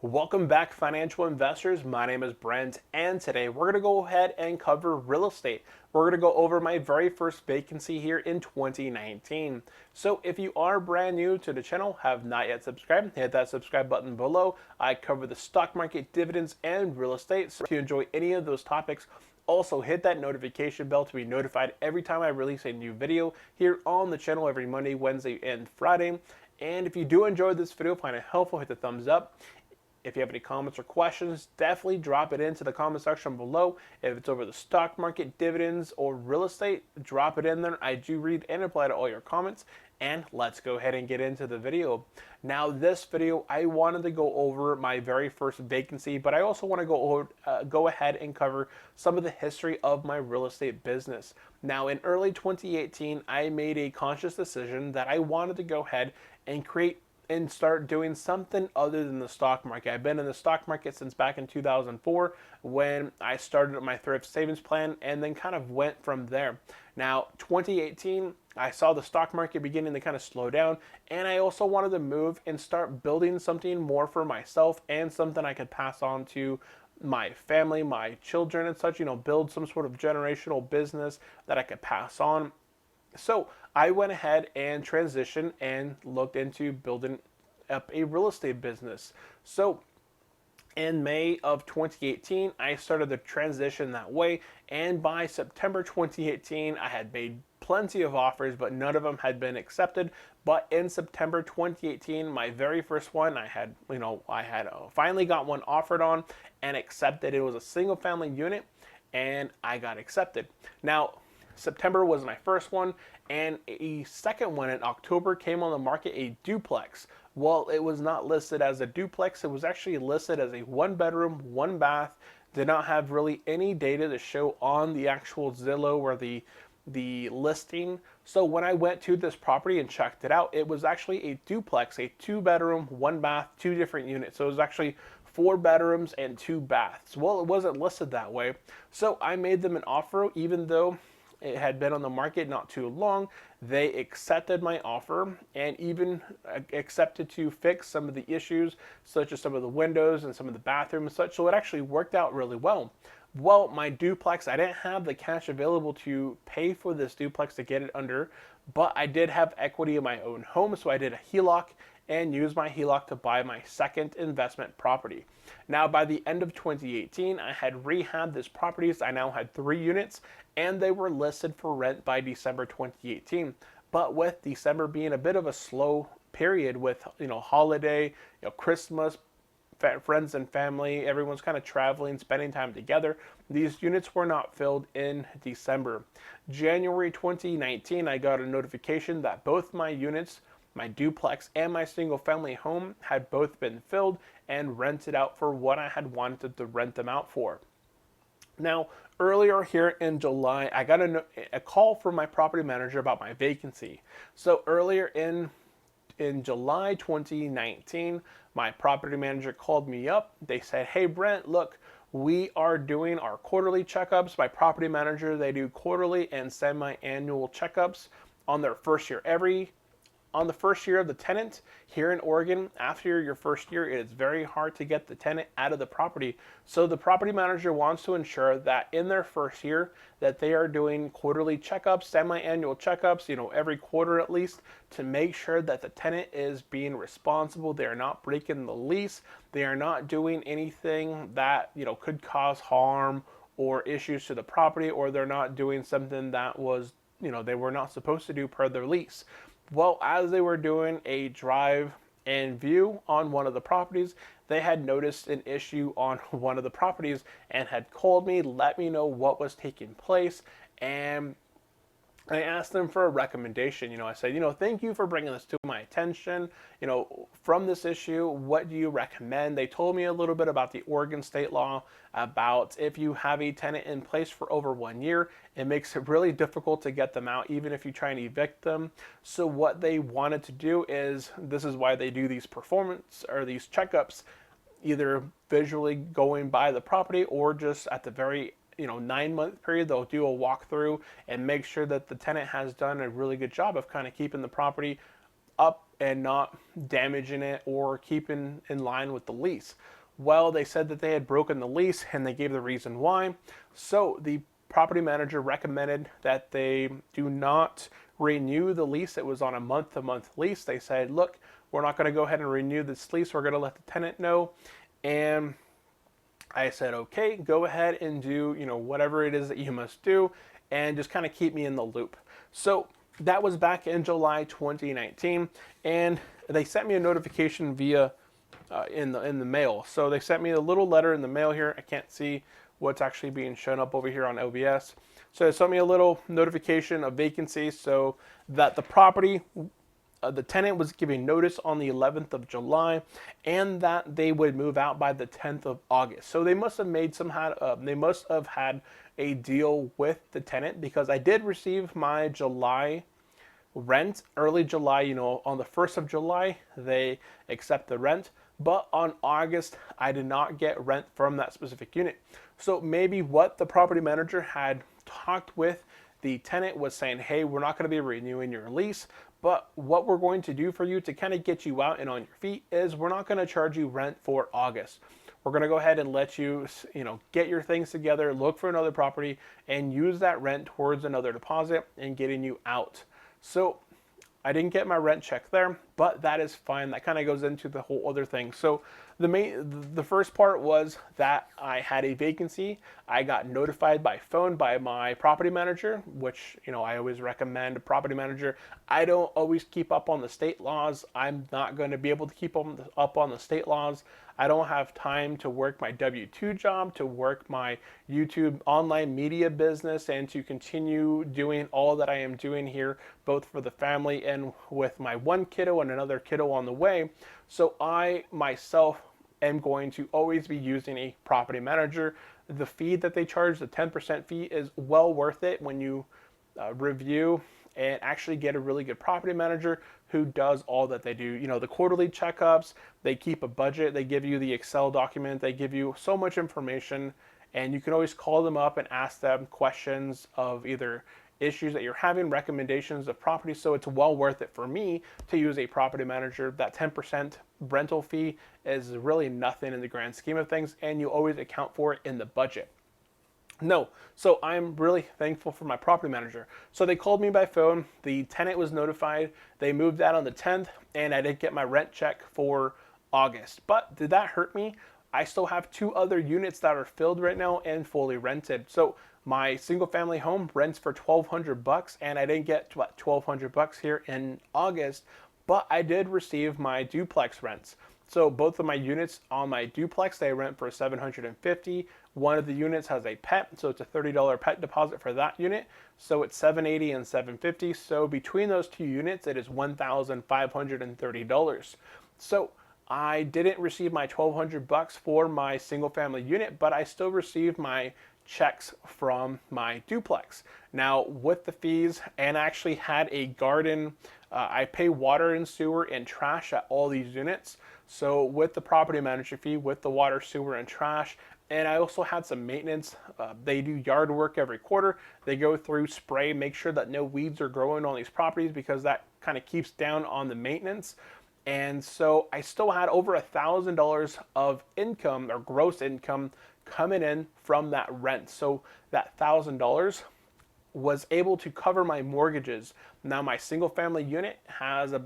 Welcome back, financial investors. My name is Brent, and today we're going to go ahead and cover real estate. We're going to go over my very first vacancy here in 2019. So if you are brand new to the channel, have not yet subscribed, hit that subscribe button below. I cover the stock market, dividends, and real estate. So if you enjoy any of those topics, also hit that notification bell to be notified every time I release a new video here on the channel every Monday, Wednesday, and Friday. And if you do enjoy this video, find it helpful, hit the thumbs up. If you have any comments or questions, definitely drop it into the comment section below. If it's over the stock market, dividends, or real estate, drop it in there. I do read and reply to all your comments. And let's go ahead and get into the video. Now, this video, I wanted to go over my very first vacancy, but I also want to go ahead and cover some of the history of my real estate business. Now, in early 2018, I made a conscious decision that I wanted to go ahead and create and start doing something other than the stock market. I've been in the stock market since back in 2004 when I started my thrift savings plan and then kind of went from there. Now, 2018, I saw the stock market beginning to kind of slow down, and I also wanted to move and start building something more for myself and something I could pass on to my family, my children and such, build some sort of generational business that I could pass on. So I went ahead and transitioned and looked into building up a real estate business. So in May of 2018, I started the transition that way. And by September 2018, I had made plenty of offers, but none of them had been accepted. But in September 2018, my very first one, I had finally got one offered on and accepted. It was a single family unit and I got accepted. Now, September was my first one, and a second one in October came on the market, a duplex. Well, it was not listed as a duplex. It was actually listed as a one bedroom, one bath. Did not have really any data to show on the actual Zillow or the listing. So when I went to this property and checked it out, it was actually a duplex, a two bedroom, one bath, two different units. So it was actually 4 bedrooms and 2 baths. Well, it wasn't listed that way. So I made them an offer, even though it had been on the market not too long. They accepted my offer and even accepted to fix some of the issues, such as some of the windows and some of the bathrooms and such. So it actually worked out really well. Well, my duplex, I didn't have the cash available to pay for this duplex to get it under, but I did have equity in my own home, so I did a HELOC and used my HELOC to buy my second investment property. Now, by the end of 2018, I had rehabbed this properties. I now had 3 units, and they were listed for rent by December 2018. But with December being a bit of a slow period with, holiday, Christmas, friends and family, everyone's kind of traveling, spending time together, these units were not filled in December. January 2019, I got a notification that both my units, my duplex and my single family home, had both been filled and rented out for what I had wanted to rent them out for. Now, earlier here in July, I got a call from my property manager about my vacancy. So earlier in July 2019, my property manager called me up. They said, "Hey Brent, look, we are doing our quarterly checkups." My property manager, they do quarterly and semi-annual checkups on their first year. On the first year of the tenant here in Oregon, after your first year, it is very hard to get the tenant out of the property. So the property manager wants to ensure that in their first year that they are doing quarterly checkups, semi-annual checkups, every quarter at least, to make sure that the tenant is being responsible. They are not breaking the lease. They are not doing anything that, could cause harm or issues to the property, or they're not doing something that was, they were not supposed to do per their lease. Well, as they were doing a drive and view on one of the properties, they had noticed an issue on one of the properties and had called me, let me know what was taking place, and I asked them for a recommendation. I said, thank you for bringing this to my attention. From this issue, what do you recommend? They told me a little bit about the Oregon state law about if you have a tenant in place for over 1 year, it makes it really difficult to get them out, even if you try and evict them. So what they wanted to do is, this is why they do these performance or these checkups, either visually going by the property or just at the very 9-month period, they'll do a walkthrough and make sure that the tenant has done a really good job of kind of keeping the property up and not damaging it or keeping in line with the lease? Well, they said that they had broken the lease and they gave the reason why. So the property manager recommended that they do not renew the lease. It was on a month-to-month lease. They said, look, we're not going to go ahead and renew this lease. We're going to let the tenant know. And I said, okay, go ahead and do, whatever it is that you must do and just kind of keep me in the loop. So that was back in July 2019, and they sent me a notification via in the mail. So they sent me a little letter in the mail here. I can't see what's actually being shown up over here on OBS. So they sent me a little notification of vacancy, so that the property, the tenant was giving notice on the 11th of July, and that they would move out by the 10th of August. So they must have made they must have had a deal with the tenant, because I did receive my July rent early July. On the 1st of July they accept the rent, but on August I did not get rent from that specific unit. So maybe what the property manager had talked with the tenant was saying, hey, we're not going to be renewing your lease, but what we're going to do for you to kind of get you out and on your feet is we're not going to charge you rent for August. We're going to go ahead and let you, get your things together, look for another property, and use that rent towards another deposit and getting you out. So I didn't get my rent check there, but that is fine. That kind of goes into the whole other thing. So the first part was that I had a vacancy. I got notified by phone by my property manager, which, I always recommend a property manager. I don't always keep up on the state laws. I'm not going to be able to keep up on the state laws. I don't have time to work my W-2 job, to work my YouTube online media business, and to continue doing all that I am doing here, both for the family and with my one kiddo and another kiddo on the way. So I myself am going to always be using a property manager. The fee that they charge, the 10% fee, is well worth it when you review and actually get a really good property manager who does all that they do. The quarterly checkups, they keep a budget, they give you the Excel document, they give you so much information, and you can always call them up and ask them questions of either issues that you're having, recommendations of properties. So it's well worth it for me to use a property manager. That 10% rental fee is really nothing in the grand scheme of things, and you always account for it in the budget. No, so I'm really thankful for my property manager. So they called me by phone, the tenant was notified, they moved out on the 10th, and I did get my rent check for August. But did that hurt me? I still have 2 other units that are filled right now and fully rented. So my single family home rents for $1,200, and I didn't get $1,200 here in August, but I did receive my duplex rents. So both of my units on my duplex, they rent for $750. One of the units has a pet, so it's a $30 pet deposit for that unit. So it's $780 and $750. So between those 2 units, it is $1,530. So I didn't receive my $1,200 for my single family unit, but I still received my checks from my duplex. Now with the fees, and I actually had a garden, I pay water and sewer and trash at all these units. So with the property manager fee, with the water, sewer, and trash, and I also had some maintenance. They do yard work every quarter. They go through, spray, make sure that no weeds are growing on these properties, because that kind of keeps down on the maintenance. And so I still had over $1,000 of income, or gross income, coming in from that rent. So that $1,000 was able to cover my mortgages. Now my single family unit has a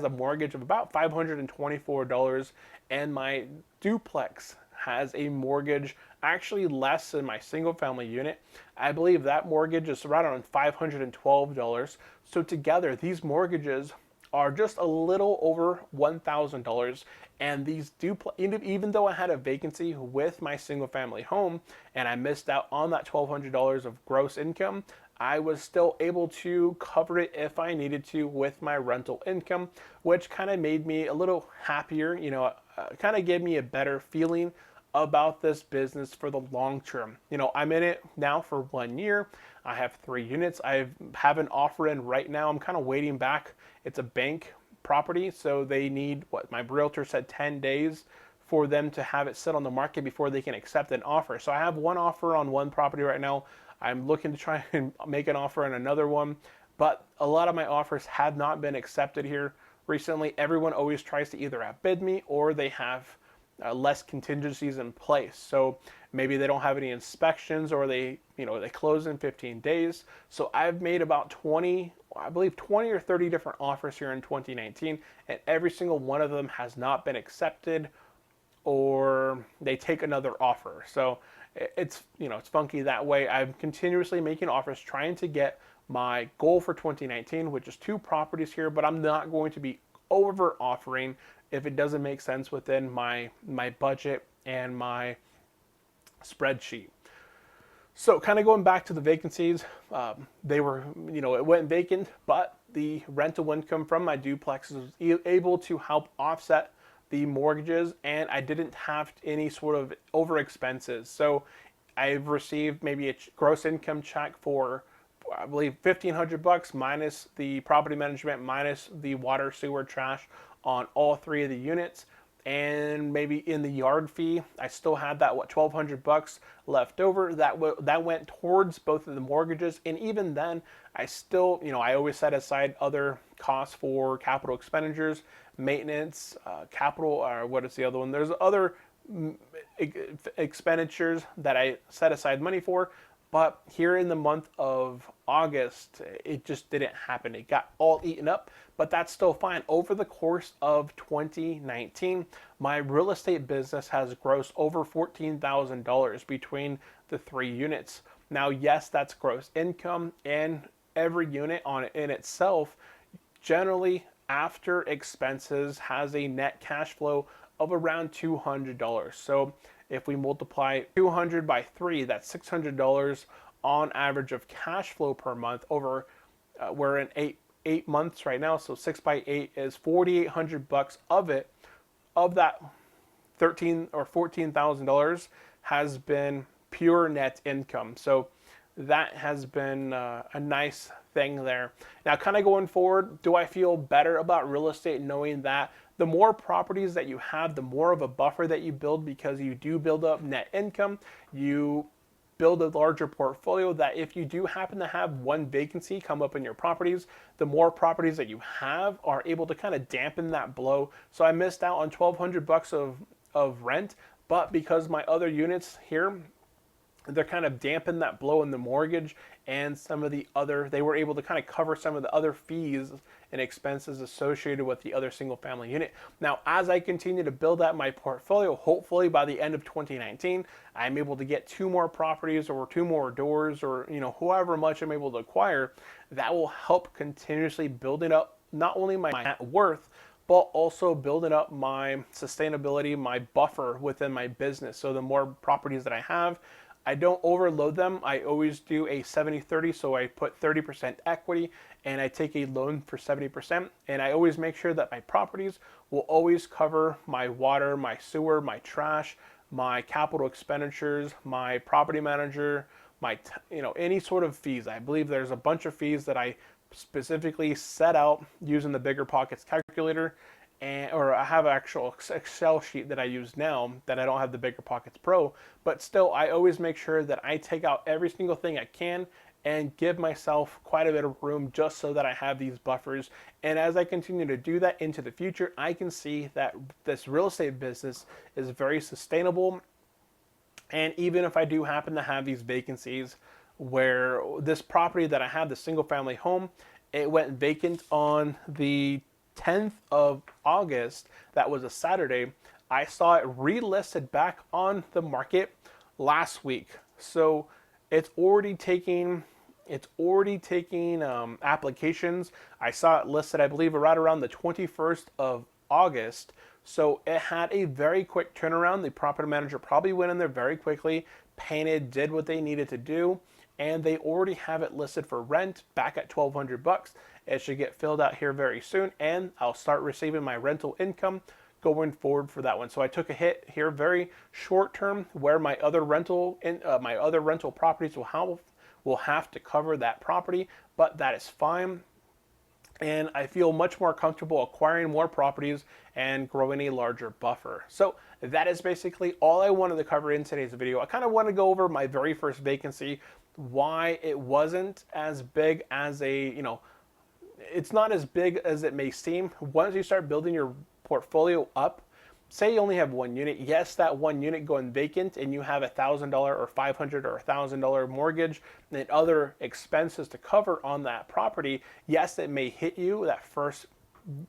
mortgage of about $524, and my duplex has a mortgage actually less than my single family unit. I believe that mortgage is right around $512. So together these mortgages are just a little over $1,000, and these even though I had a vacancy with my single family home and I missed out on that $1,200 of gross income, I was still able to cover it if I needed to with my rental income, which kind of made me a little happier, kind of gave me a better feeling about this business for the long term. I'm in it now for 1 year. I have 3 units. I have an offer in right now. I'm kind of waiting back. It's a bank property, so they need, my realtor said 10 days for them to have it sit on the market before they can accept an offer. So I have one offer on one property right now. I'm looking to try and make an offer on another one, but a lot of my offers have not been accepted here recently. Everyone always tries to either outbid me or they have less contingencies in place. So maybe they don't have any inspections, or they close in 15 days. So I've made about 20, I believe 20 or 30 different offers here in 2019, and every single one of them has not been accepted, or they take another offer. So it's funky that way. I'm continuously making offers trying to get my goal for 2019, which is 2 properties here, but I'm not going to be over offering if it doesn't make sense within my budget and my spreadsheet. So kind of going back to the vacancies, they were, it went vacant, but the rental income from my duplexes was able to help offset the mortgages, and I didn't have any sort of over expenses. So I've received maybe a gross income check for, I believe, $1,500 minus the property management, minus the water, sewer, trash on all 3 of the units. And maybe in the yard fee, I still had that $1,200 left over. That went towards both of the mortgages, and even then, I still, I always set aside other costs for capital expenditures, maintenance, capital, or what is the other one? There's other expenditures that I set aside money for. But here in the month of August, it just didn't happen. It got all eaten up, but that's still fine. Over the course of 2019, my real estate business has grossed over $14,000 between the 3 units. Now, yes, that's gross income, and every unit in itself, generally after expenses, has a net cash flow of around $200. So if we multiply 200 by 3, that's $600 on average of cash flow per month over, we're in eight months right now, so 6 by 8 is $4,800 of that 13 or $14,000 has been pure net income. So that has been a nice thing there. Now, kind of going forward, do I feel better about real estate knowing that the more properties that you have, the more of a buffer that you build, because you do build up net income, you build a larger portfolio, that if you do happen to have one vacancy come up in your properties, the more properties that you have are able to kind of dampen that blow. So I missed out on $1,200 of rent, but because my other units here, they're kind of dampen that blow in the mortgage and some of the other, they were able to kind of cover some of the other fees and expenses associated with the other single family unit. Now, as I continue to build out my portfolio, hopefully by the end of 2019, I'm able to get 2 more properties or 2 more doors, or, however much I'm able to acquire. That will help continuously building up not only my net worth, but also building up my sustainability, my buffer within my business. So the more properties that I have, I don't overload them. I always do a 70-30, so I put 30% equity and I take a loan for 70%. And I always make sure that my properties will always cover my water, my sewer, my trash, my capital expenditures, my property manager, my any sort of fees. I believe there's a bunch of fees that I specifically set out using the Bigger Pockets calculator. Or I have an actual Excel sheet that I use now that I don't have the Bigger Pockets Pro, but still I always make sure that I take out every single thing I can and give myself quite a bit of room just so that I have these buffers. And as I continue to do that into the future, I can see that this real estate business is very sustainable. And even if I do happen to have these vacancies, where this property that I have, the single family home, it went vacant on the 10th of August, that was a Saturday. I saw it relisted back on the market last week. So it's already taking applications. I saw it listed, I believe, right around the 21st of August. So it had a very quick turnaround. The property manager probably went in there very quickly, painted, did what they needed to do, and they already have it listed for rent back at $1,200. It should get filled out here very soon, and I'll start receiving my rental income going forward for that one. So I took a hit here very short term, where my other rental properties will have to cover that property, but that is fine. And I feel much more comfortable acquiring more properties and growing a larger buffer. So that is basically all I wanted to cover in today's video. I kind of want to go over my very first vacancy, why it wasn't as big as it's not as big as it may seem. Once you start building your portfolio up, say you only have one unit, yes, that one unit going vacant and you have $1,000 or $500 or $1,000 mortgage and other expenses to cover on that property, yes, it may hit you that first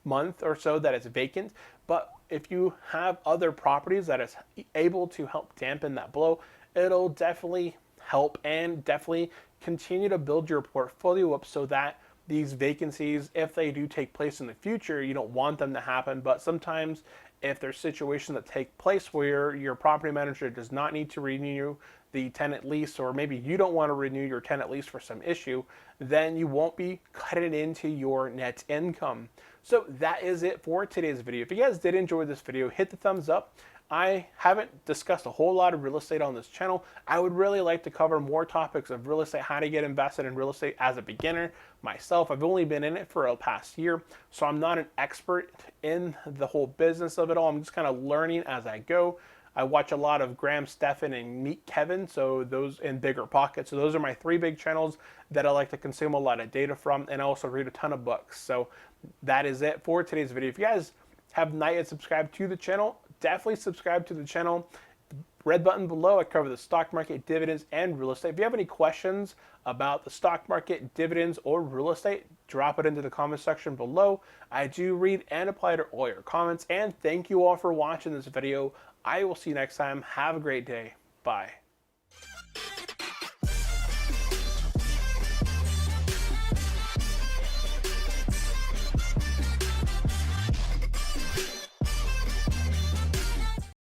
month or so that it's vacant. But if you have other properties that is able to help dampen that blow, it'll definitely help and definitely continue to build your portfolio up so that these vacancies, if they do take place in the future, you don't want them to happen. But sometimes if there's situations that take place where your property manager does not need to renew the tenant lease, or maybe you don't want to renew your tenant lease for some issue, then you won't be cutting into your net income. So that is it for today's video. If you guys did enjoy this video, hit the thumbs up. I haven't discussed a whole lot of real estate on this channel. I would really like to cover more topics of real estate, how to get invested in real estate as a beginner. Myself, I've only been in it for a past year, so I'm not an expert in the whole business of it all. I'm just kind of learning as I go. I watch a lot of Graham Stephan and Meet Kevin, so those in Bigger Pockets. So those are my three big channels that I like to consume a lot of data from, and I also read a ton of books. So that is it for today's video. If you guys have not yet subscribed to the channel, definitely subscribe to the channel. Red button below, I cover the stock market, dividends, and real estate. If you have any questions about the stock market, dividends, or real estate, drop it into the comment section below. I do read and apply to all your comments, and thank you all for watching this video. I will see you next time. Have a great day. Bye.